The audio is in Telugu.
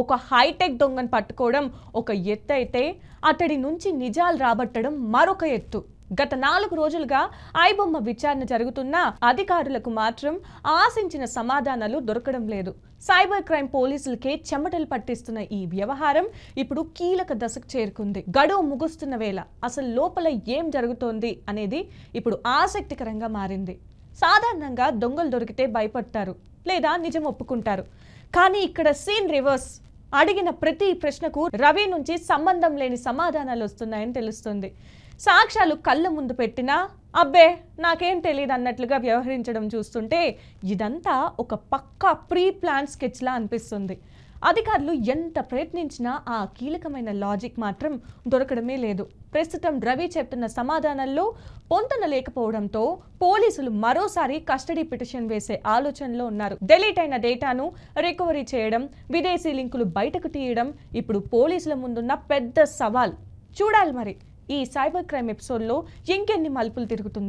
ఒక హైటెక్ దొంగను పట్టుకోవడం ఒక ఎత్తు అయితే అతడి నుంచి నిజాలు రాబట్టడం మరొక ఎత్తు. గత 4 రోజులుగా ఐబొమ్మ విచారణ జరుగుతున్నా అధికారులకు మాత్రం ఆశించిన సమాధానాలు దొరకడం లేదు. సైబర్ క్రైమ్ పోలీసులకే చెమటలు పట్టిస్తున్న ఈ వ్యవహారం ఇప్పుడు కీలక దశకు చేరుకుంది. గడువు ముగుస్తున్న వేళ అసలు లోపల ఏం జరుగుతోంది అనేది ఇప్పుడు ఆసక్తికరంగా మారింది. సాధారణంగా దొంగలు దొరికితే భయపడతారు లేదా నిజం ఒప్పుకుంటారు. కానీ ఇక్కడ సీన్ రివర్స్. అడిగిన ప్రతి ప్రశ్నకు రవి నుంచి సంబంధం లేని సమాధానాలు వస్తున్నాయని తెలుస్తుంది. సాక్ష్యాలు కళ్ళ ముందు పెట్టినా అబ్బే నాకేం తెలియదు అన్నట్లుగా వ్యవహరించడం చూస్తుంటే ఇదంతా ఒక పక్కా ప్రీ ప్లాన్ స్కెచ్లా అనిపిస్తుంది. అధికారులు ఎంత ప్రయత్నించినా ఆ కీలకమైన లాజిక్ మాత్రం దొరకడమే లేదు. ప్రస్తుతం రవి చెప్తున్న సమాధానాల్లో పొంతన లేకపోవడంతో పోలీసులు మరోసారి కస్టడీ పిటిషన్ వేసే ఆలోచనలో ఉన్నారు. డిలీట్ అయిన డేటాను రికవరీ చేయడం, విదేశీ లింకులు బయటకు తీయడం ఇప్పుడు పోలీసుల ముందున్న పెద్ద సవాల్. చూడాలి మరి ఈ సైబర్ క్రైమ్ ఎపిసోడ్లో ఇంకెన్ని మలుపులు తిరుగుతుందో.